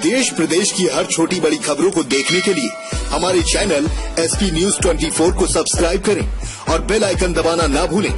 देश प्रदेश की हर छोटी बड़ी खबरों को देखने के लिए हमारे चैनल SP News 24 को सब्सक्राइब करें और बेल आइकन दबाना ना भूलें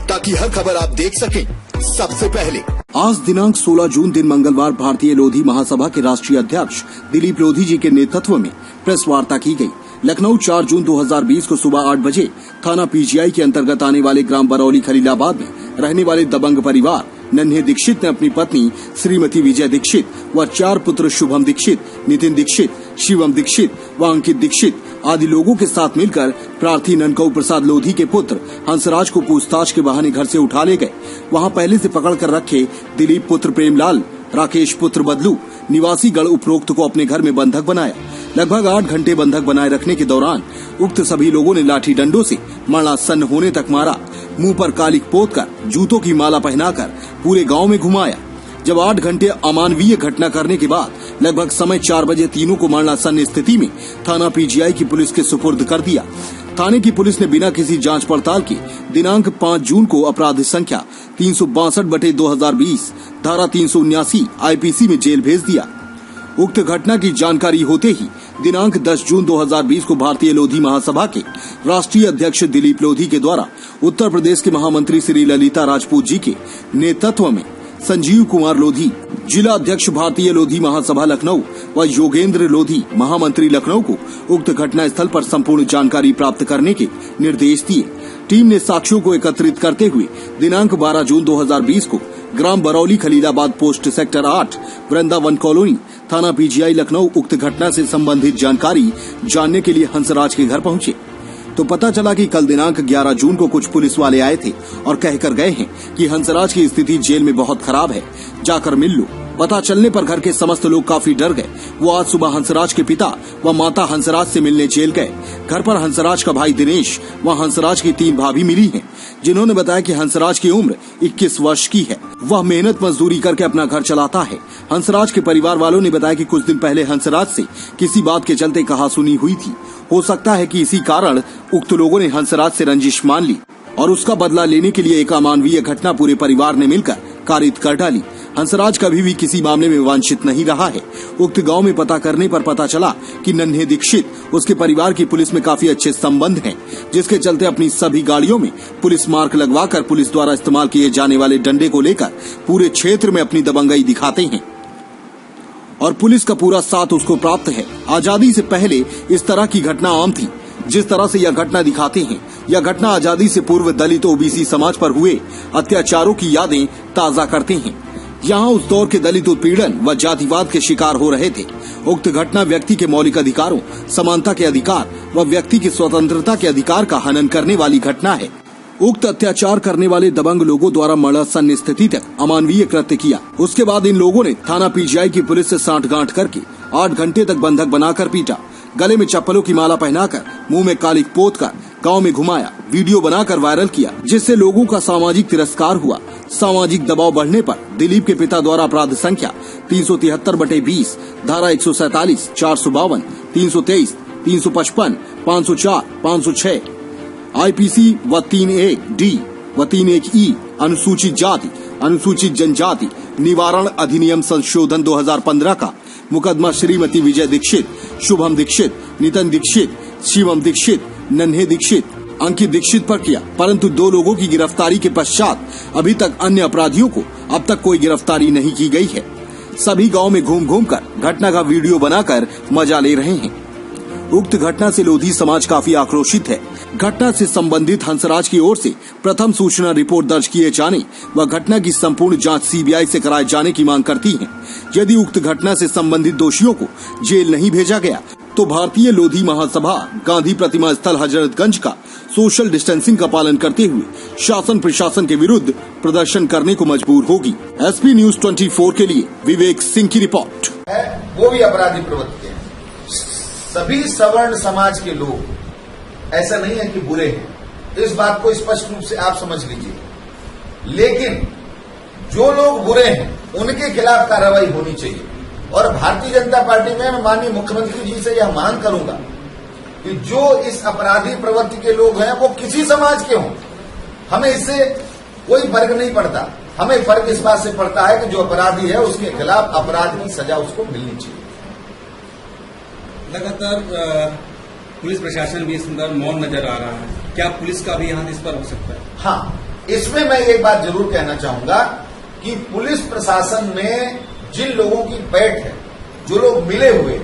ताकि हर खबर आप देख सकें सबसे पहले। आज दिनांक 16 जून दिन मंगलवार भारतीय लोधी महासभा के राष्ट्रीय अध्यक्ष दिलीप लोधी जी के नेतृत्व में प्रेस वार्ता की गई। लखनऊ 4 जून 2020 को सुबह 8 बजे थाना PGI के अंतर्गत आने वाले ग्राम बरौली खलीलाबाद में रहने वाले दबंग परिवार नन्हे दीक्षित ने अपनी पत्नी श्रीमती विजय दीक्षित व 4 पुत्र शुभम दीक्षित, नितिन दीक्षित, शिवम दीक्षित व अंकित दीक्षित आदि लोगों के साथ मिलकर प्रार्थी ननकऊ प्रसाद लोधी के पुत्र हंसराज को पूछताछ के बहाने घर से उठा ले गए। वहां पहले से पकड़ कर रखे दिलीप पुत्र प्रेमलाल, राकेश पुत्र बदलू निवासी गढ़ उपरोक्त को अपने घर में बंधक बनाया। लगभग 8 घंटे बंधक बनाए रखने के दौरान उक्त सभी लोगों ने लाठी डंडों से मरणासन्न होने तक मारा। मुंह पर कालिक पोत कर, जूतों की माला पहनाकर पूरे गांव में घुमाया। जब 8 घंटे अमानवीय घटना करने के बाद लगभग समय 4 बजे तीनों को मरणासन्न स्थिति में थाना PGI की पुलिस के सुपुर्द कर दिया। थाने की पुलिस ने बिना किसी जांच पड़ताल के दिनांक 5 जून को अपराध संख्या 362/2020 धारा 379 IPC में जेल भेज दिया। उक्त घटना की जानकारी होते ही दिनांक 10 जून 2020 को भारतीय लोधी महासभा के राष्ट्रीय अध्यक्ष दिलीप लोधी के द्वारा उत्तर प्रदेश के महामंत्री श्री ललिता राजपूत जी के नेतृत्व में संजीव कुमार लोधी, जिला अध्यक्ष भारतीय लोधी महासभा लखनऊ व योगेंद्र लोधी, महामंत्री लखनऊ को उक्त घटना स्थल पर संपूर्ण जानकारी प्राप्त करने के निर्देश दिए। टीम ने साक्ष्यों को एकत्रित करते हुए दिनांक 12 जून 2020 को ग्राम Barauli Khalilabad post sector 8 Vrindavan colony थाना PGI लखनऊ उक्त घटना से संबंधित जानकारी जानने के लिए हंसराज के घर पहुंचे तो पता चला कि कल दिनांक 11 जून को कुछ पुलिस वाले आए थे और कहकर गए हैं कि हंसराज की स्थिति जेल में बहुत खराब है, जाकर मिल लो। पता चलने पर घर के समस्त लोग काफी डर गए। वो आज सुबह हंसराज के पिता व माता हंसराज से मिलने जेल गए। घर पर हंसराज का भाई दिनेश व हंसराज की 3 भाभी मिली हैं, जिन्होंने बताया कि हंसराज की उम्र 21 वर्ष की है। वह मेहनत मजदूरी करके अपना घर चलाता है। हंसराज के परिवार वालों ने बताया कि कुछ दिन पहले हंसराज से किसी बात के चलते कहासुनी हुई थी। हो सकता है कि इसी कारण उक्त लोगों ने हंसराज से रंजिश मान ली और उसका बदला लेने के लिए एक अमानवीय घटना पूरे परिवार ने मिलकर कारित कर डाली। हंसराज कभी भी किसी मामले में वांछित नहीं रहा है। उक्त गांव में पता करने पर पता चला कि नन्हे दीक्षित उसके परिवार की पुलिस में काफी अच्छे संबंध हैं, जिसके चलते अपनी सभी गाड़ियों में पुलिस मार्क लगवाकर पुलिस द्वारा इस्तेमाल किए जाने वाले डंडे को लेकर पूरे क्षेत्र में अपनी दबंगई दिखाते हैं और पुलिस का पूरा साथ उसको प्राप्त है। आजादी से पहले इस तरह की घटना आम थी। जिस तरह से यह घटना दिखाते हैं, यह घटना आजादी से पूर्व दलित OBC समाज पर हुए अत्याचारों की यादें ताजा करते हैं। यहाँ उस दौर के दलित उत्पीड़न व जातिवाद के शिकार हो रहे थे। उक्त घटना व्यक्ति के मौलिक अधिकारों, समानता के अधिकार व व्यक्ति की स्वतंत्रता के अधिकार का हनन करने वाली घटना है। उक्त अत्याचार करने वाले दबंग लोगों द्वारा मरणासन्न स्थिति तक अमानवीय कृत्य किया। उसके बाद इन लोगों ने थाना PGI की पुलिस से सांठगांठ करके 8 घंटे तक बंधक बनाकर पीटा, गले में चप्पलों की माला पहनाकर, मुंह में कालिक पोत कर गाँव में घुमाया, वीडियो बनाकर वायरल किया, जिससे लोगों का सामाजिक तिरस्कार हुआ। सामाजिक दबाव बढ़ने पर दिलीप के पिता द्वारा अपराध संख्या 373/20 धारा 147, 452, 323, 355, 504, 506 IPC व 31D व 31E अनुसूचित जाति अनुसूचित जनजाति निवारण अधिनियम संशोधन 2015 का मुकदमा श्रीमती विजय दीक्षित, शुभम दीक्षित, नितिन दीक्षित, शिवम दीक्षित, नन्हे दीक्षित, अंकित दीक्षित पर किया। परंतु 2 लोगों की गिरफ्तारी के पश्चात अभी तक अन्य अपराधियों को अब तक कोई गिरफ्तारी नहीं की गई है। सभी गांव में घूम घूम कर घटना का वीडियो बनाकर मजा ले रहे हैं। उक्त घटना से लोधी समाज काफी आक्रोशित है। घटना से संबंधित हंसराज की ओर से प्रथम सूचना रिपोर्ट दर्ज किए जाने व घटना की संपूर्ण जांच CBI से कराए जाने की मांग करती है। यदि उक्त घटना से संबंधित दोषियों को जेल नहीं भेजा गया तो भारतीय लोधी महासभा गांधी प्रतिमा स्थल हजरतगंज का सोशल डिस्टेंसिंग का पालन करते हुए शासन प्रशासन के विरुद्ध प्रदर्शन करने को मजबूर होगी। SP News 24 के लिए विवेक सिंह की रिपोर्ट। वो भी अपराधी प्रवृत्ति है। सभी सवर्ण समाज के लोग ऐसा नहीं है कि बुरे हैं, इस बात को स्पष्ट रूप से आप समझ लीजिए। लेकिन जो लोग बुरे हैं उनके खिलाफ कार्रवाई होनी चाहिए। और भारतीय जनता पार्टी में मैं माननीय मुख्यमंत्री जी से यह मांग करूंगा कि जो इस अपराधी प्रवृत्ति के लोग हैं वो किसी समाज के हों, हमें इससे कोई फर्क नहीं पड़ता। हमें फर्क इस बात से पड़ता है कि जो अपराधी है उसके खिलाफ अपराध की सजा उसको मिलनी चाहिए। लगातार पुलिस प्रशासन भी इस अंदर मौन नजर आ रहा है, क्या पुलिस का भी हाथ इस पर हो सकता है? हाँ, इसमें मैं एक बात जरूर कहना चाहूंगा कि पुलिस प्रशासन में जिन लोगों की पैठ है, जो लोग मिले हुए,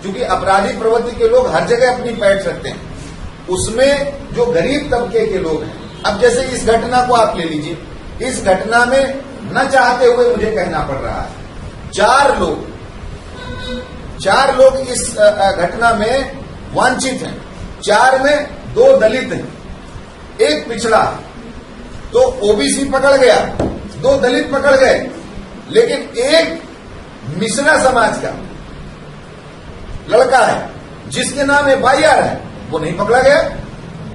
क्योंकि अपराधी प्रवृत्ति के लोग हर जगह अपनी पैठ रखते हैं, उसमें जो गरीब तबके के लोग हैं, अब जैसे इस घटना को आप ले लीजिए, इस घटना में न चाहते हुए मुझे कहना पड़ रहा है, चार लोग इस घटना में वांछित हैं, 4 में 2 दलित हैं, 1 पिछड़ा, तो ओबीसी पकड़ गया, 2 दलित पकड़ गए, लेकिन 1 मिश्रा समाज का लड़का है जिसके नाम FIR है, वो नहीं पकड़ा गया।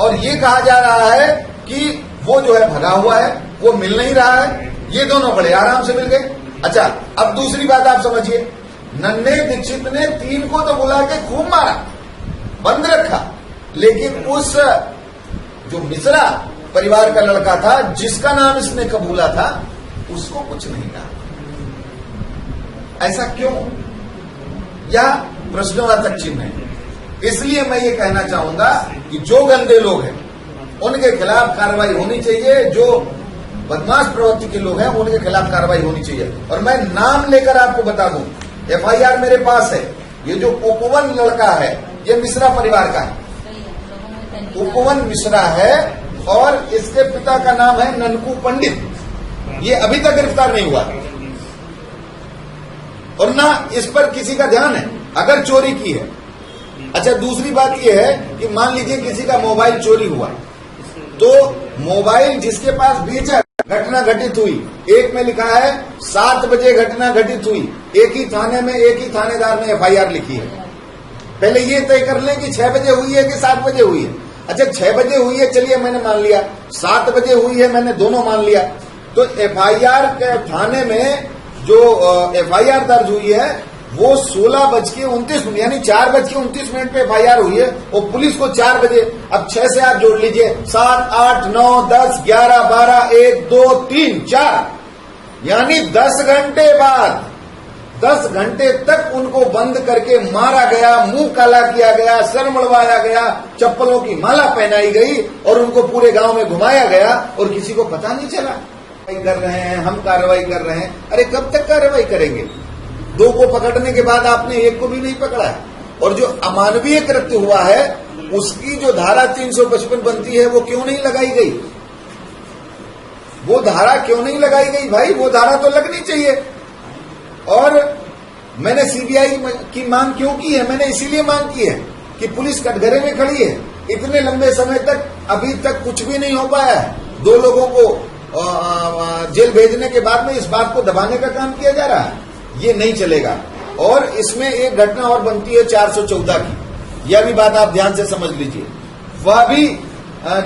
और ये कहा जा रहा है कि वो जो है भगा हुआ है, वो मिल नहीं रहा है। ये दोनों बड़े आराम से मिल गए। अच्छा, अब दूसरी बात आप समझिए, नन्हे दीक्षित ने 3 को तो बुला के खूब मारा, बंद रखा, लेकिन उस जो मिश्रा परिवार का लड़का था, जिसका नाम इसने कबूला था, उसको कुछ नहीं कहा। ऐसा क्यों? यह प्रश्नवाचक चिन्ह है। इसलिए मैं ये कहना चाहूंगा कि जो गंदे लोग हैं उनके खिलाफ कार्रवाई होनी चाहिए, जो बदमाश प्रवृत्ति के लोग हैं उनके खिलाफ कार्रवाई होनी चाहिए। और मैं नाम लेकर आपको बता दूं, FIR मेरे पास है। ये जो उपवन लड़का है, ये मिश्रा परिवार का है, उपवन मिश्रा है, और इसके पिता का नाम है ननकू पंडित। ये अभी तक गिरफ्तार नहीं हुआ और ना इस पर किसी का ध्यान है, अगर चोरी की है। अच्छा, दूसरी बात यह है कि मान लीजिए किसी का मोबाइल चोरी हुआ, तो मोबाइल जिसके पास बेचा, घटना घटित हुई, एक में लिखा है 7 बजे घटना घटित हुई, एक ही थाने में एक ही थानेदार ने FIR लिखी है। पहले ये तय कर लें कि 6 बजे हुई है कि 7 बजे हुई है। अच्छा, 6 बजे हुई है, चलिए मैंने मान लिया, 7 बजे हुई है, मैंने दोनों मान लिया। तो FIR के थाने में जो FIR दर्ज हुई है वो 16:29 यानी 4:29 पे FIR हुई है, और पुलिस को 4 बजे, अब 6 से आप जोड़ लीजिए, 7, 8, 9, 10, 11, 12, 1, 2, 3, 4, यानी 10 घंटे बाद, 10 घंटे तक उनको बंद करके मारा गया, मुंह काला किया गया, सर मड़वाया गया, चप्पलों की माला पहनाई गई, और उनको पूरे गांव में घुमाया गया, और किसी को पता नहीं चला। कर रहे हैं हम, कार्रवाई कर रहे हैं। अरे कब तक कार्रवाई करेंगे? 2 को पकड़ने के बाद आपने 1 को भी नहीं पकड़ा है। और जो अमानवीय कृत्य हुआ है, उसकी जो धारा 355 बनती है, वो क्यों नहीं लगाई गई? वो धारा क्यों नहीं लगाई गई भाई? वो धारा तो लगनी चाहिए। और मैंने CBI की मांग क्यों की है? मैंने इसीलिए मांग की है कि पुलिस कटघरे में खड़ी है, इतने लंबे समय तक अभी तक कुछ भी नहीं हो पाया है। 2 लोगों को जेल भेजने के बाद में इस बात को दबाने का काम किया जा रहा है, ये नहीं चलेगा। और इसमें एक घटना और बनती है 414 की, यह भी बात आप ध्यान से समझ लीजिए। वह भी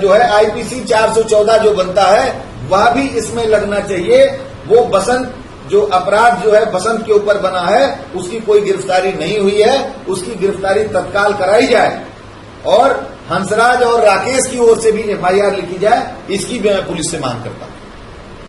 जो है IPC 414 जो बनता है, वह भी इसमें लगना चाहिए। वो बसंत जो अपराध जो है बसंत के ऊपर बना है, उसकी कोई गिरफ्तारी नहीं हुई है, उसकी गिरफ्तारी तत्काल कराई जाए, और हंसराज और राकेश की ओर से भी FIR लिखी जाए, इसकी भी मैं पुलिस से मांग करता हूं।